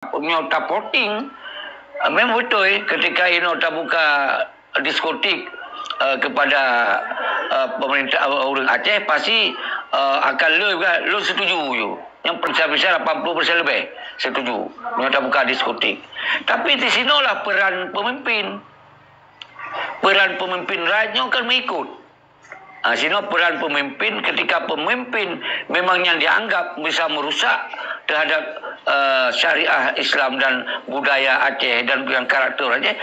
Nota voting memang betul ketika nota buka diskotik kepada pemerintah orang Aceh pasti akan lo setuju you. Yang besar 80% lebih setuju nota buka diskotik. Tapi di sinilah peran pemimpin rakyatnya akan mengikut. Sini peran pemimpin ketika pemimpin memang yang dianggap bisa merusak terhadap syariah Islam dan budaya Aceh dan yang karakter Aceh,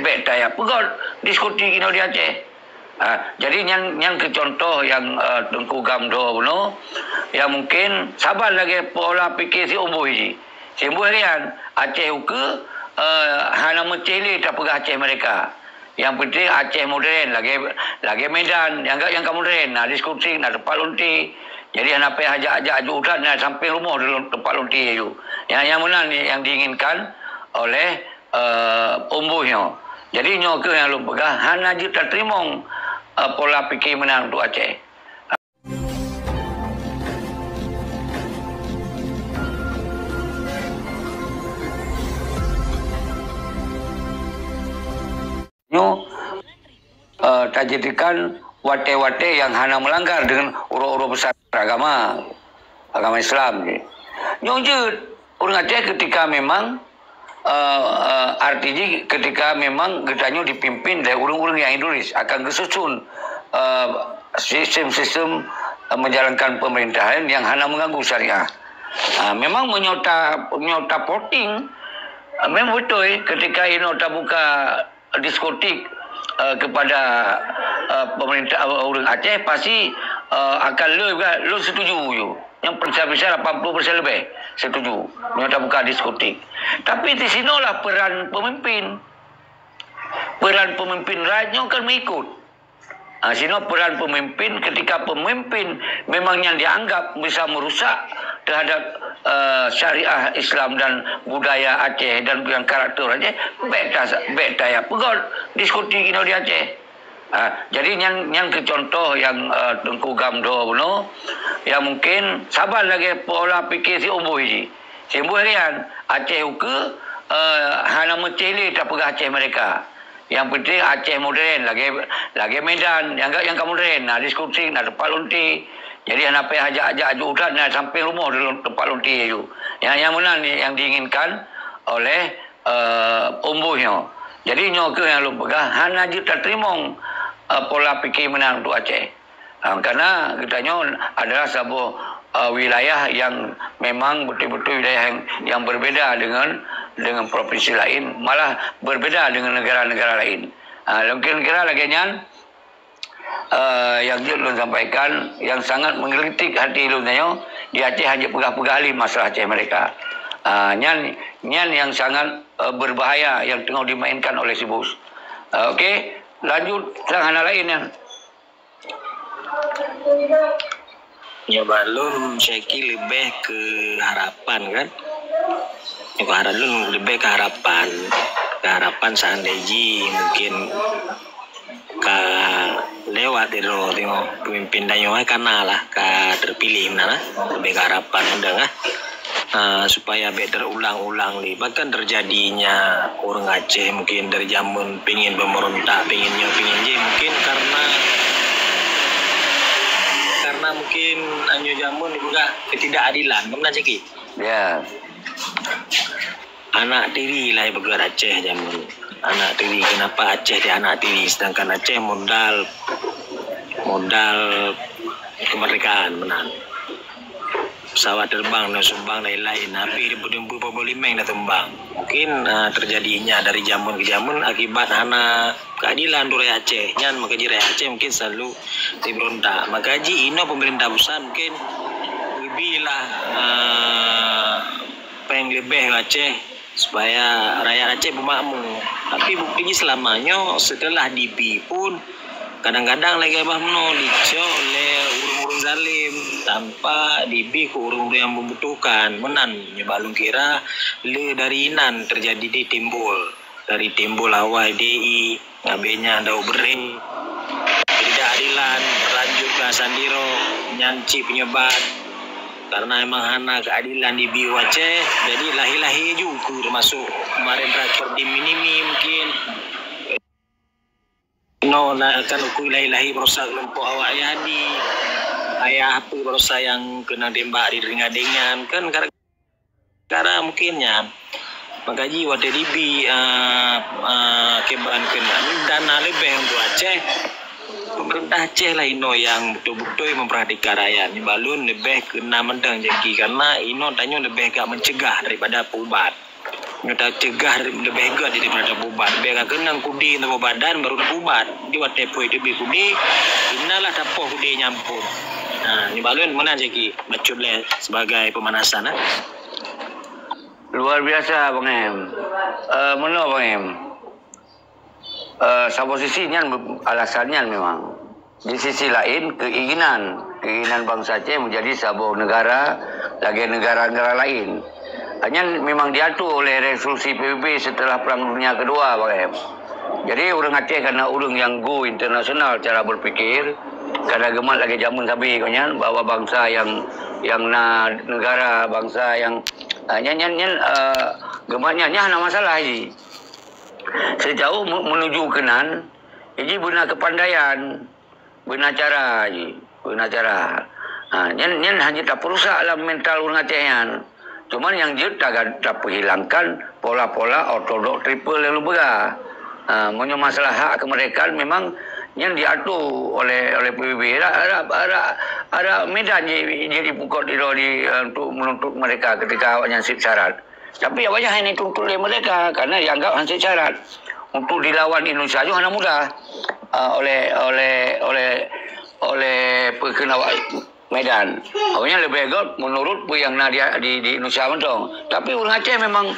beta ya pegon diskusi kini di Aceh. Jadi yang ke contoh yang Tengku Gamdo no, yang mungkin sabar lagi pola pikir si umbuh ini. Si umbuh rian Aceh uke hana menceli tak pegah Aceh mereka. Yang penting Aceh modern lagi Medan yang modern. Nah diskusi nak tempat lonti. Jadi anak ajak juran nak sampai rumah dalam tempat lonti itu. Yang mana ni yang diinginkan oleh umbuhnya. Jadi nyoke yang lu pegah hana je tak terima pola fikir menang untuk Aceh. Tak jadikan wate-wate yang hanya melanggar dengan urut-urut besar agama Islam. Nyonjut orang Aceh ketika memang artinya ketika memang getanya dipimpin dari orang-orang yang Indonesia akan kesusun sistem-sistem menjalankan pemerintahan yang hanya mengganggu syariah. Memang menyota voting memang betul ketika nota buka diskotik kepada pemerintah orang Aceh pasti akan lo setuju you. Yang besar 80% lebih setuju nota buka diskotik. Tapi di sinilah peran pemimpin rakyatnya akan mengikut. Sini peran pemimpin ketika pemimpin memang yang dianggap bisa merusak terhadap syariah Islam dan budaya Aceh dan yang karakter Aceh, beta ya pegon diskusi kini di Aceh. Jadi yang ke contoh yang Tengku Gamdo no, yang mungkin sabar lagi pola pikir si umbuh ini. Si umbuh rian Aceh uke hana menceli tak pegah Aceh mereka. Yang penting Aceh modern lagi Medan yang modern. Nah diskusi nak tempat lonti. Jadi anak ajak juran nak sampai rumah dalam tempat lonti itu. Yang mana ni yang diinginkan oleh umbuhnya. Jadi nyoke yang lu pegah hana je tak terima pola fikir menang untuk Aceh. Karena kitanya adalah sebuah wilayah yang memang betul-betul wilayah yang berbeda dengan provinsi lain, malah berbeda dengan negara-negara lain. Kira-kira lagi yang Jun sampaikan yang sangat menggelitik hati Lunyo di Aceh hanya pegah-pegah masalah Aceh mereka. Nyan yang sangat berbahaya yang tengah dimainkan oleh si bos. Okey, lanjut sang hana lain yang ya balum Syeki lebih ke harapan kan. Lebih ke harapan seandainya mungkin lewat itu tengok pemimpin danyo karena lah terpilih mana lebih ke harapan udah supaya terulang-ulang nih bahkan terjadinya orang Aceh mungkin dari zaman pingin pemerintah pingin mungkin karena mungkin anjo jamun juga ketidakadilan kemudian Ceki ya anak tiri lah yang bergelar Aceh jamun anak tiri kenapa Aceh dia anak tiri sedangkan Aceh modal kemerdekaan menang pesawat terbang dan sumbang lain-lain tapi ribu-ribu pemolimeng dah tumbang mungkin terjadinya dari jamun ke jamun akibat hana keadilan dari Aceh nyan makaji rakyat Aceh mungkin selalu diberontak makaji ino pemerintah pusat mungkin lebihlah pengen lebih Aceh supaya rakyat Aceh bermakmur tapi buktinya selamanya setelah DP pun kadang-kadang lagi abah dicok oleh urung-urung zalim tanpa DP ke urung yang membutuhkan menan nyebalung kira dari inan terjadi di timbul awal DI ngabenya dau bering ketidakadilan berlanjut ke Sandiro nyanci penyebat karena emang hana keadilan di Biu Aceh, jadi lahi-lahi juga termasuk kemarin terakhir di Minimi mungkin kan uku lahi-lahi berusaha kelompok awak ayah apa berusaha yang kena tembak di ringadengan kan karena mungkinnya magaji wadah dibi kebahan kena dana lebih untuk Aceh. Pemerintah Aceh lah yang betul-betul memperhatikan rakyat. Balun lebih kena mendang jadi karena tanya lebih gak mencegah daripada pubat. Kita cegah lebih gak daripada pubat. Lebih gak kena kudi untuk badan baru pubat. Di waktu itu kudi, inilah tapoh kudi nyampur. Nah, ini balun mana jadi bacot le sebagai pemanasan. Luar biasa Bang Em. Mana Bang Em? Satu sisinya alasannya memang di sisi lain keinginan bangsa Aceh menjadi sebuah negara lagi negara-negara lain hanya memang diatur oleh resolusi PBB setelah Perang Dunia Kedua Bang Em. Jadi orang Aceh karena orang yang go internasional cara berpikir karena gemat lagi zaman sabi konyan bahwa bangsa yang negara bangsa yang gematnya ada masalah ini. Sejauh menuju kenan, ini benar kepandaian, benar cara. Nyen hanya tak perusak lah mental orang Acehan. Cuman yang dia tak hilangkan pola-pola ortodok triple yang lebih. Punya masalah hak kemerdekaan memang yang diatur oleh PBB. Ada medan jadi pukul untuk menuntut mereka ketika awaknya syarat. Tapi awaknya hanya tuntut oleh mereka karena dianggap hasil syarat. Untuk dilawan Indonesia juga hanya mudah oleh perkena medan. Awaknya lebih baik menurut yang di Indonesia mentong. Tapi orang Aceh memang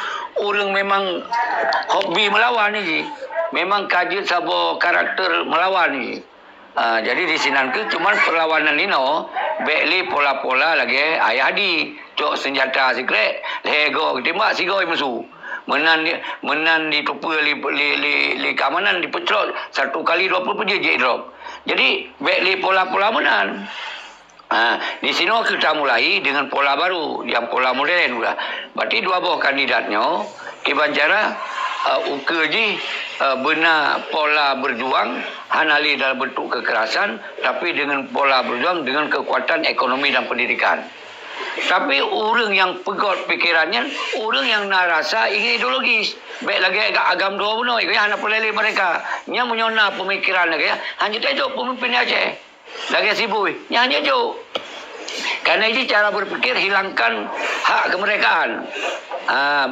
hobi melawan ni. Memang kaji sabo karakter melawan ni. Jadi di sini cuma perlawanan Lino, beli pola-pola lagi ayah di cok senjata sikret, lego tembak sigoi musuh. Menan di tupu li keamanan dipetrol 1 kali 20 je drop. Jadi beli pola-pola menan. Di sini kita mulai dengan pola baru, yang pola modern pula. Berarti dua buah kandidatnya, Kibanjara ukeji benar pola berjuang hanali dalam bentuk kekerasan tapi dengan pola berjuang dengan kekuatan ekonomi dan pendidikan. Tapi orang yang pegot pikirannya, orang yang narasa ingin ideologis. Baik lagi agam dua bunuh, hanya pelele mereka. Nya menyona pemikiran lagi, hanya tajuk pemimpin Aceh. Lagi sibuk, hanya tajuk. Karena ini cara berpikir hilangkan hak kemerdekaan.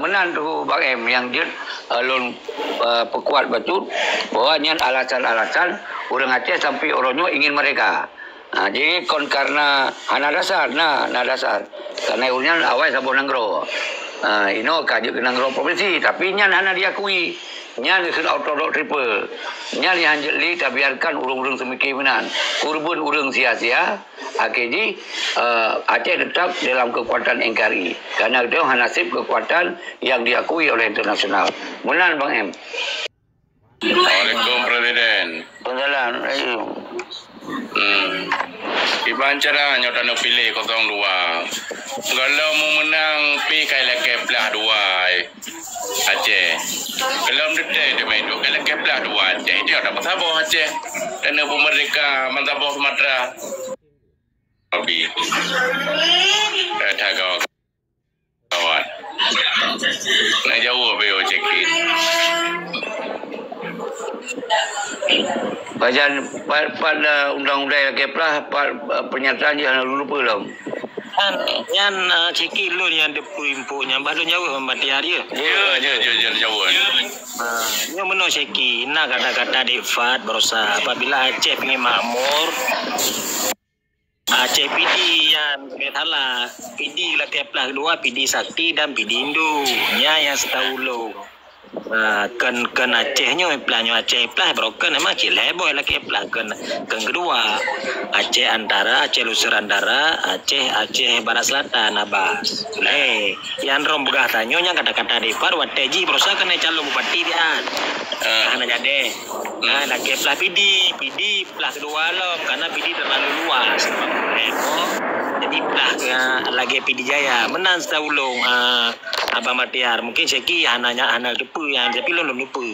Menan tu Bang Em yang dia pekuat betul bahwa ni alasan-alasan orang Aceh sampai orangnya ingin mereka. Jadi karena hana dasar, karena urnya awal sabun nanggro. Ino kaji ke nanggro provinsi, tapi nyan hana diakui. Nyan sudah ortodok triple. Nyan yang jeli tak biarkan urung-urung semikir menan. Kurban urung sia-sia. Akhirnya Aceh tetap dalam kekuatan NKRI. Karena itu nasib kekuatan yang diakui oleh internasional. Menan Bang Em. Assalamualaikum Presiden. Assalamualaikum. Iban cara nyotan pilih 02. Kalau mau menang pi kai leke belah 2 Aceh. Kalau mendete dia main 2 kai leke belah 2 Aceh. Dia dapat sabar Aceh. Dan pemerintah Mantabau Sumatera. Abi. Dah kawan. Nak jauh beo cekin. Bagian pada undang-undang Keplah pernyataan dia lupa belum? Yang cekil lu yang depu-impunya baru jauh mati hari ya. Ya jauh. Yang menurut cekil, nak kata-kata Defat berusaha apabila Aceh ingin makmur. Aceh PD yang salah, PD lah Keplah 2, PD Sakti dan PD Indo. Yang setahu lu. Kan Acehnya plannya Aceh Plah broken emang cileboy lagi Plah kan kedua Aceh Antara Aceh Lusur Antara Aceh Barat Selatan Abas yang rombegah tanyonya kata-kata Depar wateji berusaha kena calon bupati dia hanya jadi lagi Plah PD Plah kedua loh karena PD terlalu luas Jadi plah ke lagi PD Jaya menang setahulung Abang Matiar. Mungkin Syeki anak lupa yang tapi belum lupa.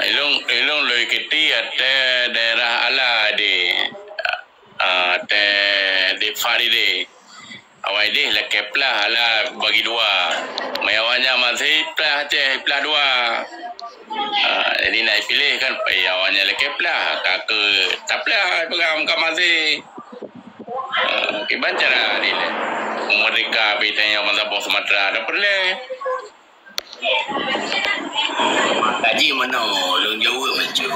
Ilung lui kiti ate daerah ala di ate di Faride. Awai deh lah keplah ala bagi dua. Mayawanya masih plah Aceh plah dua. Jadi nak pilih kan awalnya le keplah kakak taplah pegang masih. Iban cara ni le. Mereka pitanya masa bos Sumatera ada perle. Kaji mana long jauh macam.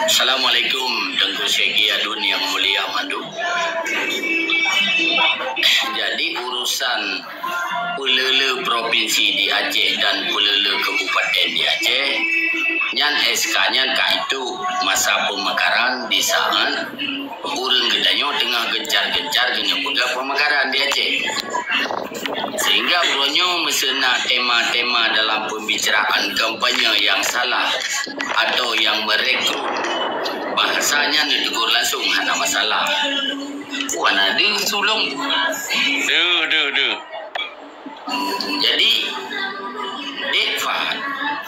Assalamualaikum Tengku Syekhi Adun yang mulia mandu. Jadi urusan pelele provinsi di Aceh dan pelele kabupaten di Aceh, nyan SK-nya itu masa pemekaran di saat urang gedanya tengah gencar-gencar dengan buka pemekaran di Aceh. Sehingga uronyo mesena tema-tema dalam pembicaraan kampanye yang salah atau yang merekrut bahasanya ditegur langsung ada masalah. Wana dia sulung. Jadi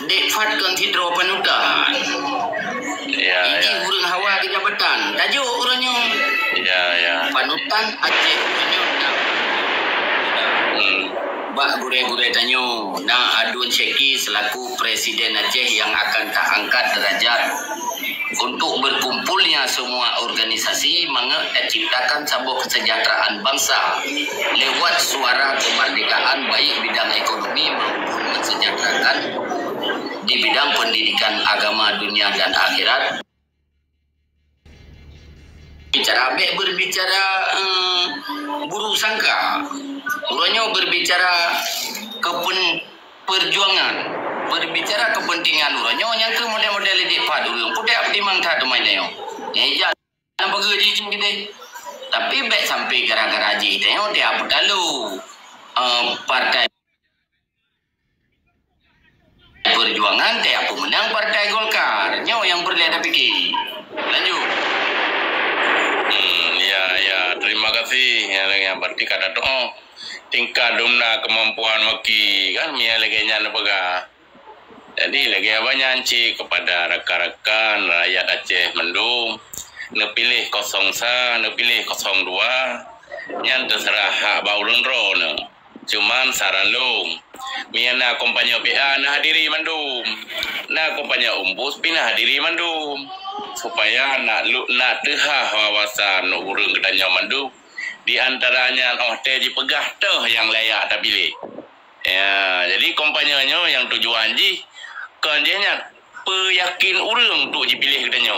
Dekfat kan tidro panutan. Ya. Urang hawa di jabatan. Tajuk urangnya. Ya. Panutan Aceh urangnya. Bak gure-gure tanyo na Adun Syekhi selaku Presiden Aceh yang akan tak angkat derajat untuk berkumpulnya semua organisasi menciptakan sebuah kesejahteraan bangsa lewat suara kemerdekaan baik bidang ekonomi maupun mensejahterakan di bidang pendidikan agama dunia dan akhirat. Berbicara buruh sangka, urangnya berbicara perjuangan, berbicara kepentingan urangnya yang ke model-model di padurung pudak di mangta domainnya. Ya jangan bagi jing kita. Tapi baik sampai gara-gara ji tengok dia apa lalu partai perjuangan dia apa menang partai Golkar. Nyo yang berlihat fikir. Lanjut. Ya, terima kasih yang berarti kata doa tingkat domna kemampuan maki kan mia lagi nyana pega. Jadi lagi apa nyanci kepada rekan-rekan rakyat Aceh mendung nepilih 01, nepilih 02 yang terserah hak baurun ron. Cuman saran long mia na kompanya PA na hadiri mendung. Na kompanya umbus pinah hadiri mendung. Supaya nak tehah wawasan urang gedanya mandu di antaranya teh dipegah teh yang layak tak pilih. Ya, jadi kompanyanya yang tujuan ji kan dia nya peyakin urang untuk dipilih gedanya.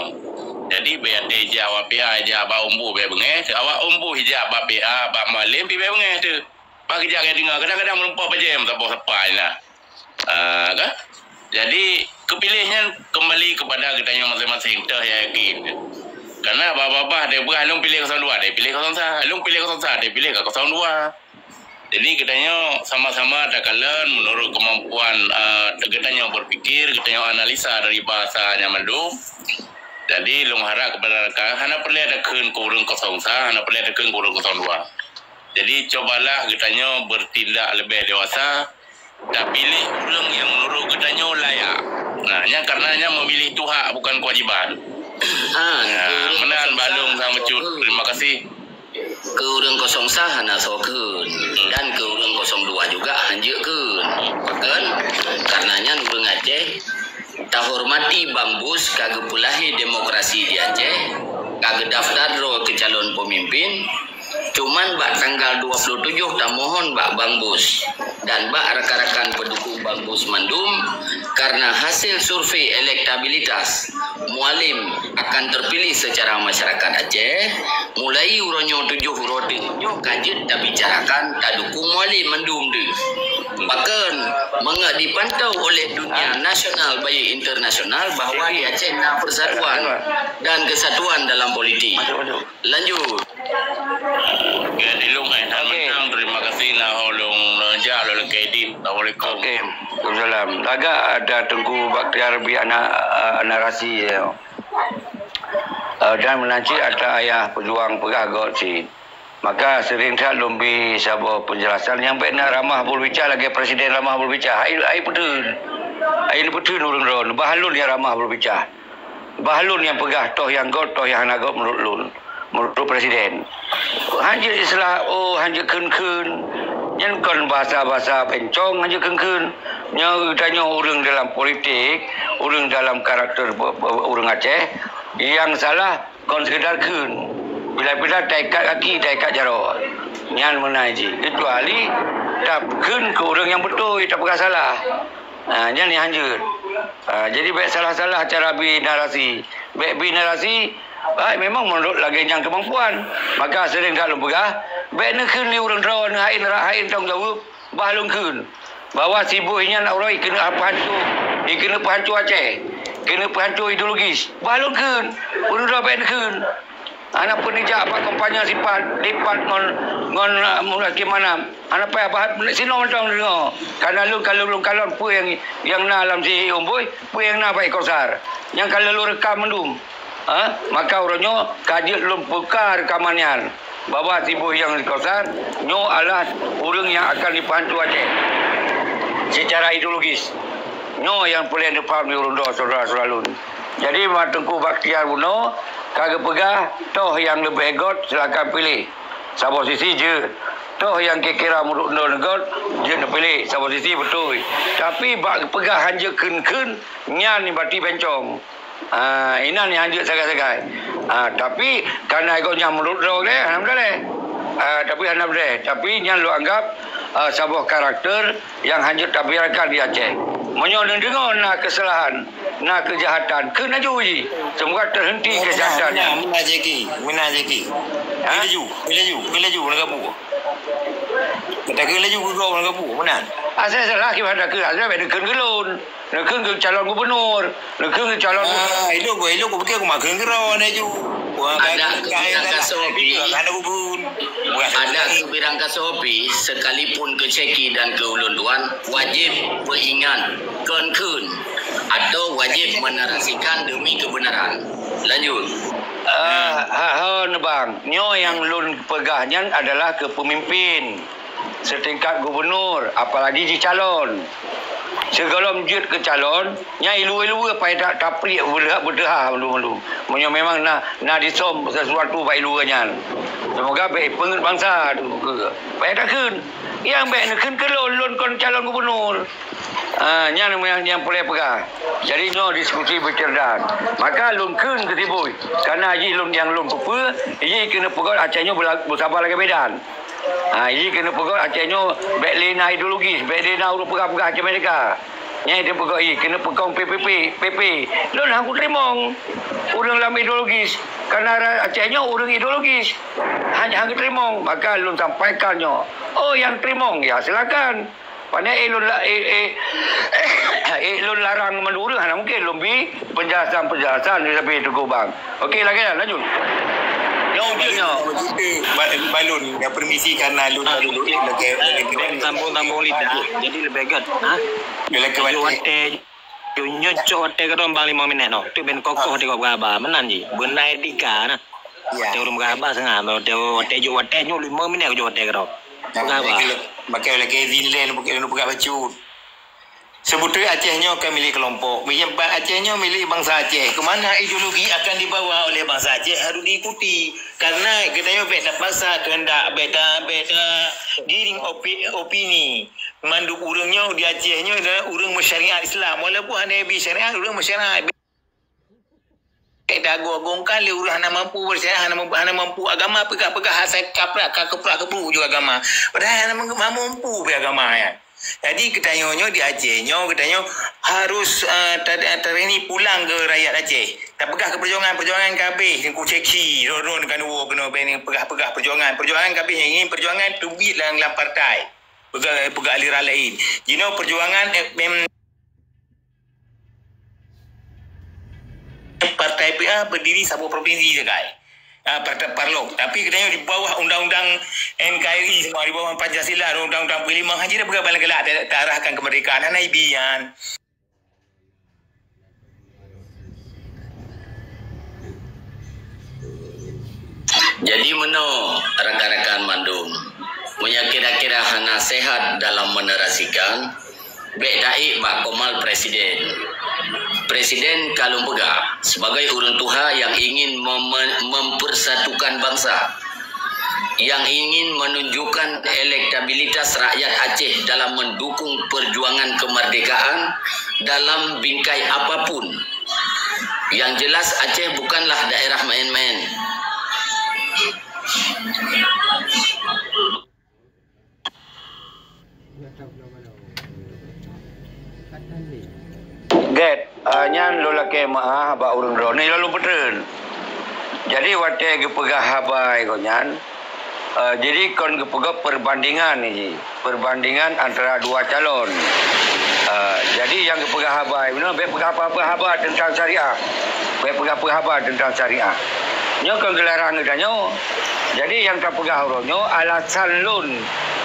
Jadi biar dia jawab PA jawab umbu be bengeh, awak umbu hijab ba PA ba malim pi be bengeh tu. Bagi jaga dengar kadang-kadang melumpa pajem apa-apa lah. Kan? Jadi kepilihnya kembali kepada gedanya masing-masing teh yakin. Karena bapa-bapa dia beralung pilih 02, dia pilih 01, alung pilih 01, dia pilih 02. Jadi gedanya sama-sama ada kalian menurut kemampuan gedanya berfikir, gedanya analisa dari bahasanya mendung. Jadi lung harap kepada rekan hana perlu ada keun kurung 01, hana perlu ada keun kurung 02. Jadi cobalah gedanya bertindak lebih dewasa. Tak pilih orang yang menurut gedanya layak. Yang karenanya memilih itu hak bukan kewajiban. Menahan balung sama cut. Terima kasih. Ke urang 01 hana sokeun dan ke urang 02 juga hanjekeun. Bahkan karenanya urang Aceh tak hormati Bambus kagak pulahi demokrasi di Aceh, kagak daftar ro ke calon pemimpin. Cuman bak tanggal 27 tak mohon bak Bang Bus dan bak rekan-rekan pendukung Bang Bus Mandum karena hasil survei elektabilitas mualim akan terpilih secara masyarakat Aceh mulai uronyo 7 urotinyo kajet tak bicarakan tak dukung mualim Mandum de. Bahkan mengat dipantau oleh dunia nasional baik internasional bahawa di Aceh nak persatuan dan kesatuan dalam politik. Lanjut. Gadilung menang terima kasih nah holong ja lo kedin. Assalamualaikum. Okey. Waalaikumsalam. Agak ada Tengku Baktiar bi anak narasi dan menanci ada ayah pejuang pegagot si Maka sering tak lumbi sebuah penjelasan yang baik nak ramah berbicara lagi presiden ramah berbicara. Ai pedun. Ai pedun urang ron. Bahalun yang ramah berbicara. Bahalun yang pegah toh yang god toh yang nagot menurut lun. Menurut presiden. Hanjir islah hanjir keun-keun. Yang kon bahasa-bahasa pencong hanjir keun-keun. Nya tanya urang dalam politik, urang dalam karakter urang Aceh yang salah kon sekedar keun. Bila-bila taikat kaki, taikat jarok. Nyan menaji. Kecuali tak keun ke orang yang betul, tak pernah salah. Nyan ni hanjur. Jadi baik salah-salah cara binarasi. Baik binarasi, memang menurut lagi yang kemampuan. Maka sering kalau pegah, baik nak keun ni orang rawan, hain tanggungjawab, bahalung keun. Bahawa sibuhnya nak orang kena pahancur. Kena pahancur Aceh. Kena pahancur ideologis. Bahalung keun. Orang rawan baik nak keun. Anak penijak apa kampanye sifat lipat ngon mulai mana anak payah bahat sino mentang dengar karena lu kalau pu yang na alam si umboi pu yang na baik kosar yang kalau lu rekam mendum maka orangnya kaji lu buka rekamannya bahwa tibu yang kosar nyo adalah orang yang akan dipantu Aceh secara ideologis nyo yang boleh dipahami urun doa saudara-saudara lun. Jadi Tengku Bakhtiar Buno kagak pegah, toh yang lebih egot silakan pilih. Sabar sisi je. Toh yang kira menurut negot, je nak pilih. Sabar sisi betul. Tapi bak pegah hanja keun-keun, nyan ni berarti bencong. Ina ni hanja sagai-sagai. Tapi kerana egotnya menurut dia, alhamdulillah. Tapi nyan lu anggap sebuah karakter yang hanya tabiarkan di Aceh. Menyodan dengar nak kesalahan, nak kejahatan, kena juji. Semoga terhenti kejahatannya. Mana jeki. Bila ju nak gabu. Kita kena ju gua nak gabu, mana? Asal salah kita ada ke, asal ada kelun. Nak ke calon gubernur, nak ke calon. Elok ko fikir aku makan geron ju. Ada kebilang kasopi, ada kebilang kasopi sekalipun ke Ceki dan ke Ulun Duan wajib beringat keun atau wajib menarasikan demi kebenaran. Lanjut. Bang, nyo yang lun pegahnya adalah kepemimpin setingkat gubernur, apalagi di calon. Segala menjut ke calon, nya ilu-ilu apa tak tapri berdah malu-malu. Memang nak disom sesuatu baik luanya. Semoga baik pengen bangsa tu ke. Baik tak keun. Yang baik nak keun ke lon kon calon gubernur. Yang boleh pegah. Jadi no diskusi bercerdas. Maka lun keun ke tibui. Karena haji lun yang lun pepe, haji kena pegot Acehnya bersabar lagi Medan. Ini kena pegang Acehnya baik lena ideologis, baik lena urut pegang-pegang Aceh mereka. Yang dia pegang kena pegang PP. Lun aku terima orang dalam ideologis. Kerana Acehnya orang ideologis. Hanya aku terima, maka lun sampaikannya. Oh yang terima, ya silakan. Pandai lun larang menurut, mungkin lebih penjelasan lebih teguh bang. Okey lagi lanjut. Balun yang permisi karena lu dulu tampung lidah jadi lebih good nyocok wate kadang bang 5 minit no tu ben kokoh di gaba menan ji benai tika nah ya urung gaba sengah wate jo wate nyo 5 minit jo wate kadang gaba pakai lagi vinlen pakai lu pakai baju sebetulnya Acehnya kan milik kelompok. Acehnya milik bangsa Aceh. Kemana ideologi akan dibawa oleh bangsa Aceh harus diikuti. Karena katanya beda pasal kehendak beda giring opini. Manduk urangnya di Acehnya adalah urang masyarakat Islam. Walaupun hanya syariat urang masyarakat. Beda gongkan le urang hana mampu bersyariat hana mampu agama pegah hasai kaprak juga agama. Padahal hana mampu beragama ya. Jadi katanya di Acehnya katanya harus ini pulang ke rakyat Aceh. Tak pegah ke perjuangan kabeh ku ceki ron kan kena pegah perjuangan kabeh yang ingin perjuangan tubit dalam partai. Pegah aliran lain. Jino perjuangan partai PA berdiri satu provinsi saja. Partai Parlok. Tapi katanya di bawah undang-undang NKRI semua, di bawah Pancasila, undang-undang 45 haji dah berapa gelak arahkan kemerdekaan anak ibian. Jadi meno rakan-rakan mandum, punya kira-kira hana sehat dalam menerasikan bedai bak komal presiden. Presiden kalau pegah sebagai urun tuha yang ingin mempersatukan bangsa, yang ingin menunjukkan elektabilitas rakyat Aceh dalam mendukung perjuangan kemerdekaan dalam bingkai apapun. Yang jelas Aceh bukanlah daerah main-main. Get, nyan lo laki maah ba urang ro ni lalu betul. Jadi wate ge pegah habai ko nyan. Jadi kon ge pegah perbandingan ni, perbandingan antara dua calon. Jadi yang ge pegah habai, benar be pegah apa habai tentang syariah. Be pegah apa habai tentang syariah. Nyo kon gelarang gedanyo. Jadi yang tak pegah ronyo alasan lun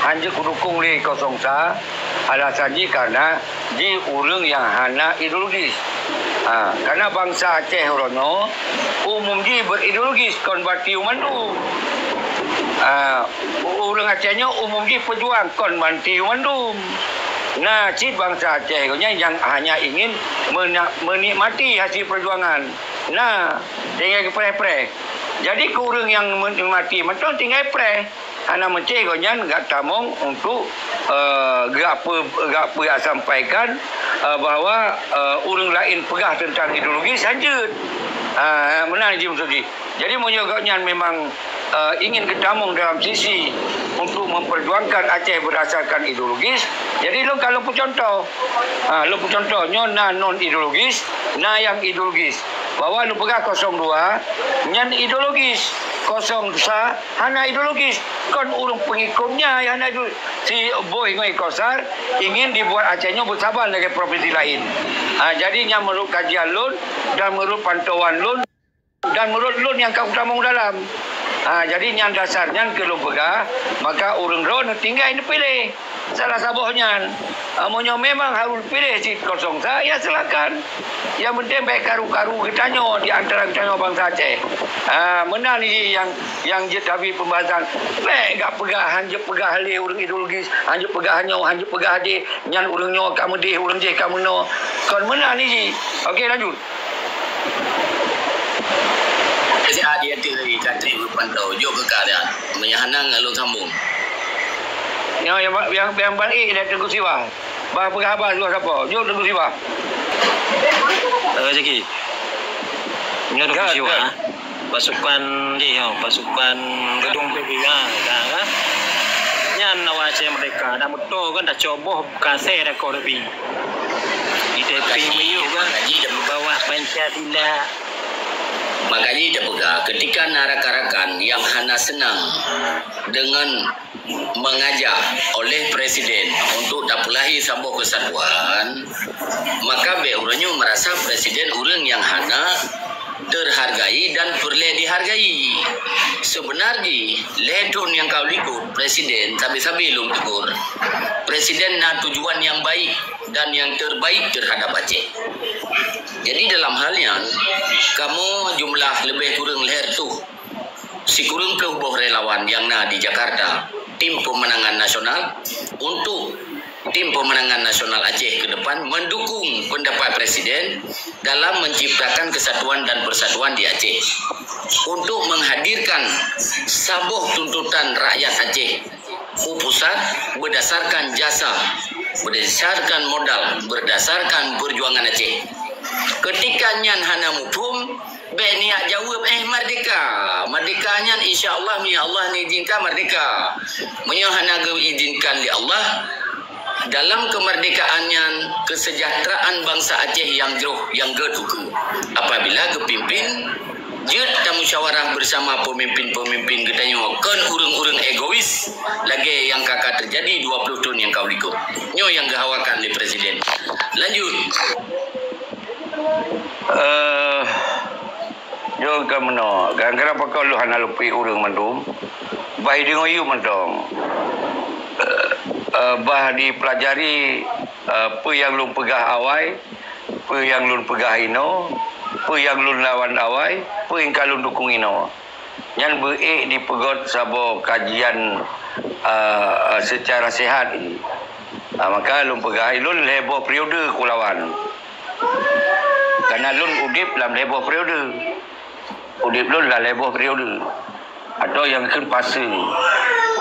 hanya kudukung li kosong sa alasan ji karena di urang yang hana ideologis. Karena bangsa Aceh ronyo umum ji berideologis kon bati umandu. Urang Acehnya umum ji pejuang kon banti umandu. Nah, cik bangsa Aceh yang hanya ingin menikmati hasil perjuangan. Nah, tinggal pre-pre. Jadi kurang yang menikmati macam tinggal pre. Anak mencik konyan gak tamong untuk gak apa sampaikan bahawa orang lain pegah tentang ideologi saja. Benar Haji Musuki. Jadi menyogoknya memang ingin ketamong dalam sisi untuk memperjuangkan Aceh berdasarkan ideologis. Jadi lo kalau pun contoh, lo pun contohnya non ideologis, yang ideologis. Bahwa lu pegah 02 nyan ideologis, 01 hana ideologis. Kon urung pengikutnya yang hana si boy ngoi kosar ingin dibuat Acehnya bersabar dengan provinsi lain. Jadi yang menurut kajian lun dan menurut pantauan lun dan menurut lun yang kau tamung dalam. Jadi yang dasarnya ke lu pegah, maka urung ron tinggal ini pilih salah sabohnya. Amunyo memang harus pilih si 01 ya silakan. Yang penting baik karu-karu ketanyo di antara ketanyo bangsa Aceh. Mana ni yang jadi pembahasan. Baik gak pegah hanya pegah le urang ideologis, hanya pegah de nyan urang nyo kamu de urang je kamu no. Kon mana ni? Okey lanjut. Saya dia tiri kata pantau jo ke keadaan menyahanang lalu sambung. Yang balik dia tunggu siwa. Bah pegah abah luar siapa? Jo tunggu siwa. Rezeki. Ini tunggu siwa. Pasukan pasukan gedung PBA kan. Nyan Aceh Merdeka dah betul kan dah coba kasih rekod lebih. Di tepi Melayu kan di bawah Pancasila. Makanya dia pegah ketika rakan-rakan yang hana senang dengan mengajak oleh presiden untuk dapulahi sambuh kesatuan, maka beurangnya merasa presiden urang yang hana terhargai dan perlu dihargai. Sebenarnya ledon yang kau likut presiden sabi-sabi lum tegur. Presiden nak tujuan yang baik dan yang terbaik terhadap Aceh. Jadi dalam halnya kamu jumlah lebih kurang leher tu si kurang puluh relawan yang di Jakarta, tim pemenangan nasional untuk tim pemenangan nasional Aceh ke depan mendukung pendapat presiden dalam menciptakan kesatuan dan persatuan di Aceh untuk menghadirkan sabuh tuntutan rakyat Aceh pusat berdasarkan jasa, berdasarkan modal, berdasarkan perjuangan Aceh. Ketika nyan hana mupum be niat jawab merdeka insyaallah ni Allah ni izinkan merdeka hana izinkan di Allah dalam kemerdekaannya kesejahteraan bangsa Aceh yang jauh yang geduku apabila kepimpin jut dan musyawarah bersama pemimpin-pemimpin gedanyo kan urang-urang egois lagi yang kakak terjadi 20 tahun yang kau likut nyo yang gehawakan di presiden. Lanjut. Yo kamno, kenapa kau lu hana lupi urang mandum? Baik dengan you mandong. Bah dipelajari apa yang lu pegah awai, apa yang lu pegah ino, apa yang lu lawan awai, apa yang kalau dukung ino. yang berik di pegot sabo kajian secara sihat ini. Maka lun pegai lun lebo periode kulawan. Karena lun udip dalam lebo periode. Udip lun dalam lebo periode. Atau yang ken pase.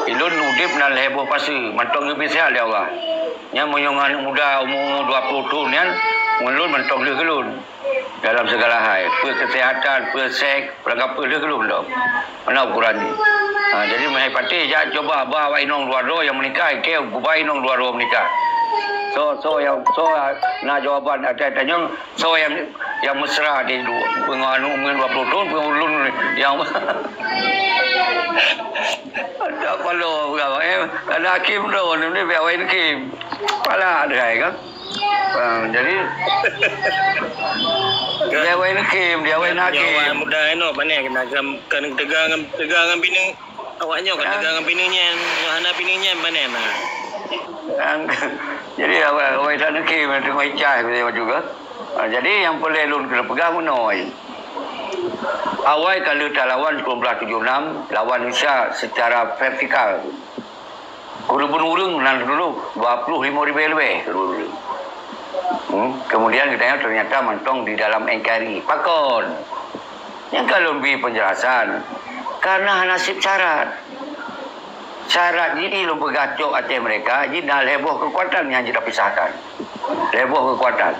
Ilun udip dalam lebo pase. Mantong lebih sihat ya Allah. Yang menyongan muda umur 20 tahun kan, lun mantong dia kelun. Dalam segala hal, kesehatan, seks, perangkap dia kelun dah. Mana ukuran ni? Jadi mahipati jangan coba bawa inong luar yang menikah, ke bubai inong luar menikah. So nak jawapan tanya so yang mesra di penganu umur 20 tahun pengulun yang ada kalau ada hakim dah ni biawain hakim. Pala ada kan? Jadi dia wain hakim, dia wain hakim. Mudah eno pane kena tegangan bini awaknya kan tegangan bininya, hana bininya pane nah. Jadi awak tak hakim tu macam betul juga. Jadi yang boleh lun kena pegang menoi. Awal kalau tak lawan 1976 lawan Malaysia secara vertikal. Urung-urung nan dulu 25,000 lebih dulu. Kemudian kita ternyata mantong di dalam NKRI pakon. Yang kalau lebih penjelasan karena nasib syarat ini lu bergacok hati mereka jadi leboh kekuatan yang kita pisahkan. Leboh kekuatan.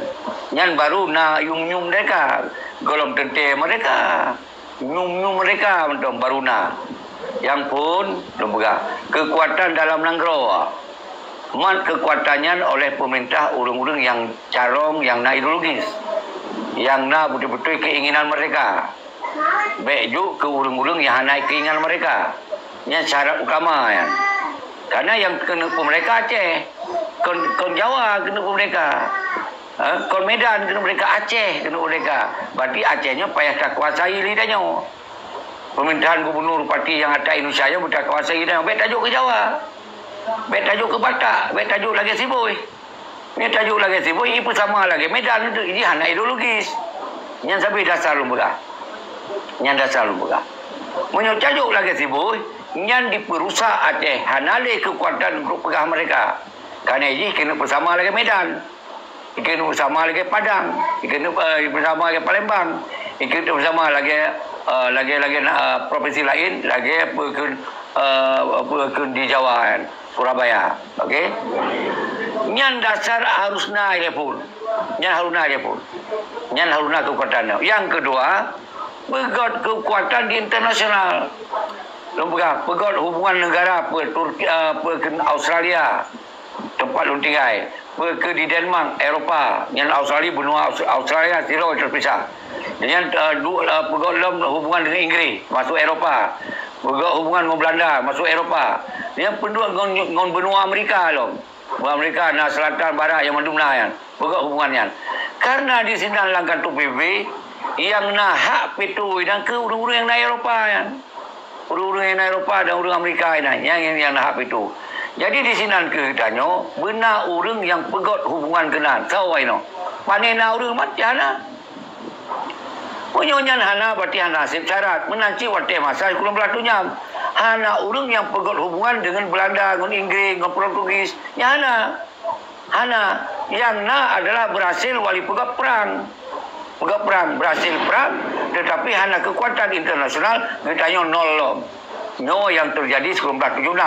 Yang baru na yung mereka golong tente mereka yung mereka mantong baru na yang pun lembaga kekuatan dalam nanggro mat kekuatannya oleh pemerintah urung-urung yang carong yang na ideologis yang na betul-betul keinginan mereka baik juga ke urung-urung yang naik keinginan mereka yang syarat utama ya. Karena yang kena pun mereka Aceh kon Jawa kena pun mereka kon Medan kena mereka Aceh kena mereka berarti Acehnya payah tak kuasai lidahnya. Pemerintahan gubernur parti yang ada Indonesia yang bertak kuasai lidahnya baik tajuk ke Jawa baik tajuk ke Batak baik tajuk lagi Siboi ini tajuk lagi Siboi itu sama lagi Medan itu ini hanya ideologis yang sampai dasar lembaga yang dasar lembaga menyok tajuk lagi Siboi yang diperusak Aceh hanale kekuatan grup pegah mereka kerana ini kena bersama lagi Medan kena bersama lagi Padang kena bersama lagi Palembang kena bersama lagi provinsi lain lagi di Jawa kan Surabaya okey yang dasar harus naik pun yang harus naik pun yang harus naik kekuatan yang kedua pegot kekuatan di internasional lembaga pegot hubungan negara Turki Australia tempat lu tinggal ke di Denmark Eropah yang Australia benua Australia tidak terpisah dengan pegot hubungan dengan Inggeris masuk Eropah pegot hubungan dengan Belanda masuk Eropah yang pendua dengan benua Amerika loh benua Amerika nah selatan barat yang mendumna yang pegot hubungannya karena di sini langkah tu PB yang nak hak petu dan ke urang-urang yang naik Eropah yang urang-urang yang naik Eropah dan urang Amerika yang nak hak petu. Jadi di sini kita benar urang yang pegot hubungan kenal. Tahu no. Panena urang macam mana? Punyonya hana berarti hana nasib syarat menanci wate masa kurang belatunya. Hana urang yang pegot hubungan dengan Belanda, dengan Inggris, dengan Portugis. Ya hana yang na adalah berhasil wali pegot perang. Pegot perang berhasil perang tetapi hana kekuatan internasional kita nol loh. No yang terjadi 1976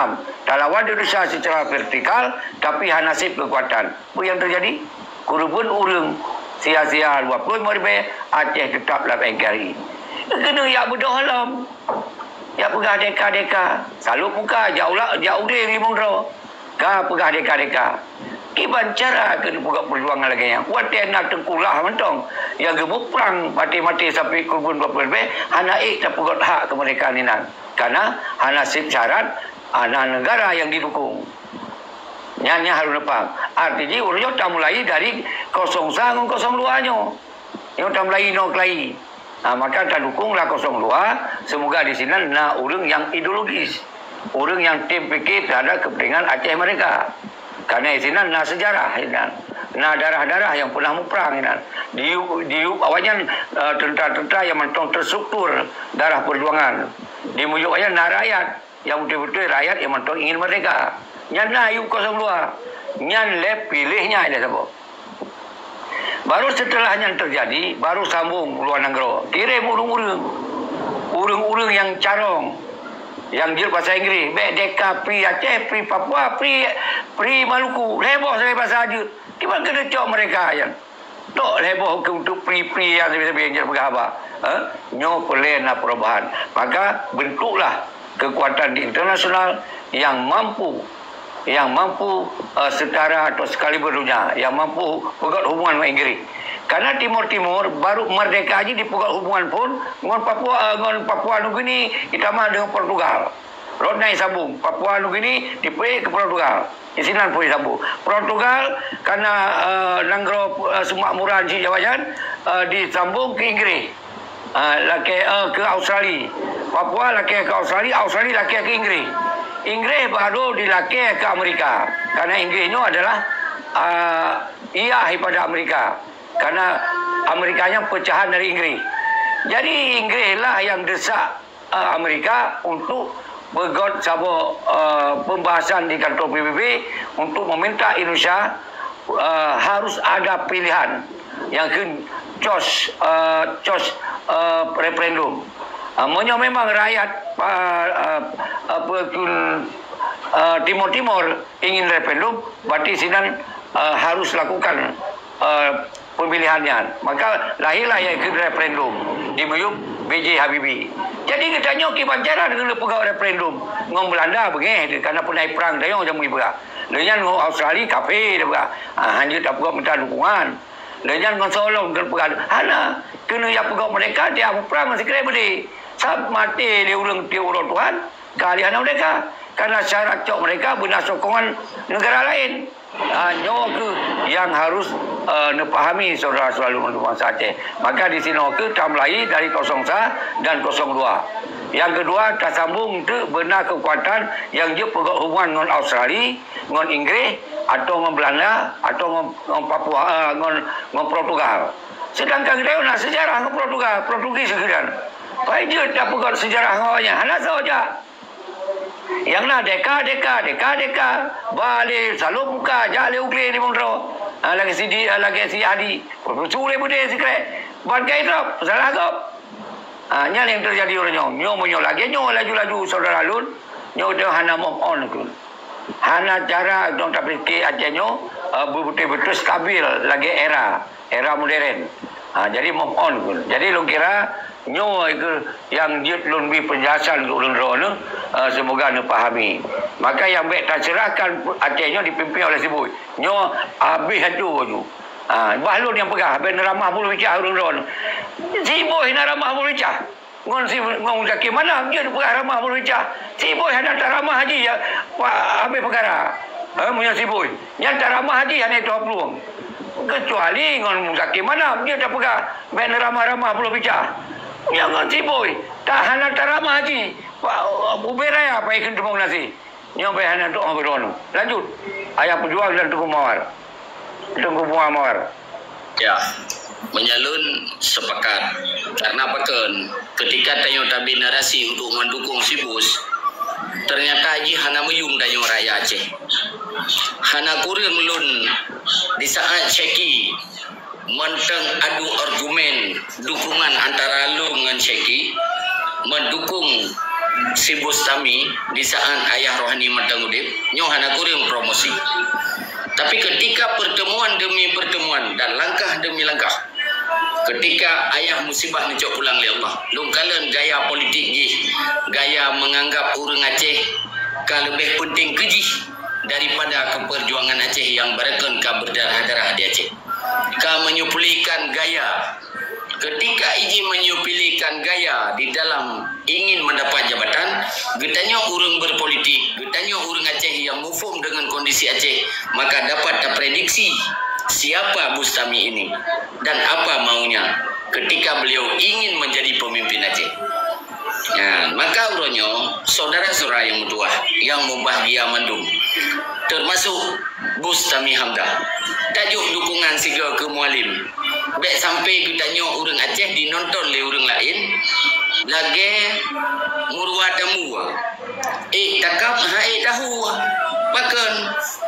lawan Indonesia secara vertikal tapi nasib kekuatan apa yang terjadi korban urang sia-sia 20 ribu Aceh tetap dalam NKRI kena ya berdoalam ya pegah deka-deka selalu muka jauh dia rimong ro ka pegah deka-deka kiban cara kena pegah perjuangan lagi yang kuat nak tengkulah mentong yang gemuk perang mati-mati sampai korban 20 ribu hana tak pegah hak kemerdekaan ini karena nasib syarat anak negara yang didukung. Nyanya harus nepang. Artinya urang tak mulai dari 01 dengan 02-nya. Yang tak mulai no kelai. Maka tak dukunglah 02. Semoga di sini na urang yang ideologis. Urang yang tim fikir terhadap kepentingan Aceh mereka. Karena di sini na sejarah. Na darah-darah yang pernah perang. Di awalnya tentara-tentara yang mentong terstruktur darah perjuangan. Di mujuk aja nak rakyat. Yang betul-betul rakyat yang mentong ingin merdeka. Nyan lah U02. Nyan le pilihnya ada siapa. Baru setelah yang terjadi, baru sambung luar negara. Kirim urung-urung yang carong. Yang jil bahasa Inggeris. Baik Deka, Pri Aceh, Pri Papua, Pri Maluku. Heboh saya bahasa Aceh. Gimana kena cok mereka yang tak heboh untuk Pri yang lebih-lebih yang jil berkhabar. Nyo pelena perubahan. Maka bentuklah kekuatan di internasional yang mampu setara atau sekali berdunia, yang mampu pegat hubungan dengan Inggeris. Karena Timur baru merdeka aja dipegat hubungan pun dengan Papua Nugini kita mah dengan Portugal. Rod naik sambung Papua Nugini dipergi ke Portugal. Di sini pun sambung. Portugal karena Nanggro Semakmuran si Jawajan disambung ke Inggeris. Ke Australia. Papua laki ke Australia, Australia laki ke Inggeris. Inggris baru dilaki ke Amerika. Karena Inggris itu adalah iya daripada Amerika. Karena Amerikanya pecahan dari Inggris. Jadi Inggris lah yang desak Amerika untuk bergot sabo pembahasan di kantor PBB untuk meminta Indonesia harus ada pilihan yang cos referendum. Memang rakyat Timur ingin referendum, berarti sinan harus lakukan pemilihannya. Maka lahirlah yang referendum di Meyup B.J. Habibie. Jadi kita nyoki pancara dengan pegawai referendum ngom Belanda begini karena pernah perang dah yang jamu ibarat. Lenyan ngom Australia kafe dah berat. Hanya tak pegawai minta dukungan. Lenyan ngom Solo dengan pegawai. Hana kena ya pegawai mereka dia perang masih kira beri. Saat mati dia urang Tuhan kalian mereka karena syarat cok mereka benar sokongan negara lain. Nyo ke yang harus nepahami saudara selalu bangsa Aceh. Maka di sini ke tamlai dari 01 dan 02. Yang kedua tak sambung ke benar kekuatan yang dia pegang hubungan dengan Australia, dengan Inggris atau dengan Belanda atau dengan Papua, dengan Portugal. Sedangkan kita nak sejarah dengan Portugis sekian. Baik dia tak pegang sejarah awalnya. Hana sahaja. Yang nak deka. Balik selalu buka jale ukle di Monro. Lagi si Adi. Sulit bude sikre. Ban kai drop, salah gop. Nya yang terjadi orang nyo lagi laju saudara lun. Nyo dah hana move on ku. Hana cara dong tapi ke Aceh nyo betul-betul stabil lagi era modern. Jadi move on ku. Jadi lu kira nyo itu yang dia lebih penjelasan untuk orang semoga anda pahami. Maka yang baik tak serahkan Acehnya dipimpin oleh Sibui. Nyo habis itu tu. Bahlun yang pegang habis ramah bulu bicah orang Sibui nak ramah bulu bicah. Ngon zaki mana dia pegang ramah bulu bicah. Sibui hendak tak ramah haji ya habis perkara. Punya Sibui. Yang tak ramah haji hanya itu peluang. Kecuali ngon zaki mana dia tak pegang ben ramah bulu bicah. Jangan Sibui. Tahan tarama haji. Uberaya apa ikan tepung nasi. Nyampe hana untuk ngobrol. Lanjut. Ayah pejuang dan Tunggu Mawar. Ya. Menyalun sepakat. Karena pekan ketika tanyo tabi narasi untuk mendukung Sibus, ternyata haji hana meyung tanyo raya Aceh. Hana kurang lun di saat Ceki mentang adu argumen dukungan antara lu dengan Ceki mendukung si Bustami di saat ayah rohani mentang udip nyo hana kurang promosi. Tapi ketika pertemuan demi pertemuan dan langkah demi langkah, ketika ayah musibah mencok pulang oleh Allah, lungkalan gaya politik gaya menganggap orang Aceh lebih penting keji daripada keperjuangan Aceh yang berekon berdarah-darah di Aceh. Menyuplikan gaya ketika izin menyuplikan gaya di dalam ingin mendapat jabatan, getanya orang berpolitik, getanya orang Aceh yang mufum dengan kondisi Aceh, maka dapat terprediksi siapa Bustami ini dan apa maunya ketika beliau ingin menjadi pemimpin Aceh. Maka uronyo saudara-saudara yang tua yang membahagia mendung termasuk Bustami Hamdah. Tajuk dukungan siga ke mualim. Baik sampai kita tanya orang Aceh dinonton oleh orang lain. Lagi murwa tamu. Takap tahu. Bahkan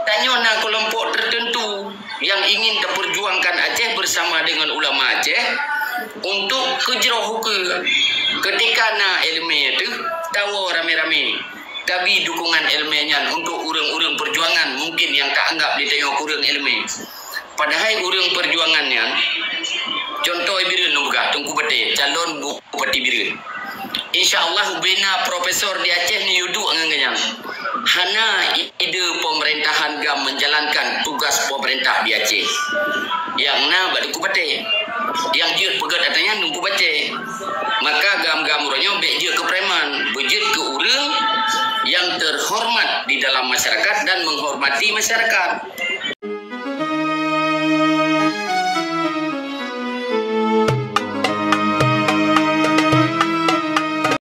tanya nak kelompok tertentu yang ingin terperjuangkan Aceh bersama dengan ulama Aceh untuk kejroh ke. Ketika na ilmu itu tahu rame-rame. Tapi dukungan ilmiahnya untuk urang-urang perjuangan mungkin yang tak anggap ditengok urang ilmu. Padahal urang perjuangannya contoh Ibirin nombah Tungku Bete calon Bupati Birin. InsyaAllah bina profesor di Aceh ni yuduk nganganyang. Hana ide pemerintahan gam menjalankan tugas pemerintah di Aceh. Yang na Tungku Bete. Yang dia pegat datanya Tungku Bete. Maka gam-gam urangnya bejir ke preman, bejir ke urang yang terhormat di dalam masyarakat dan menghormati masyarakat.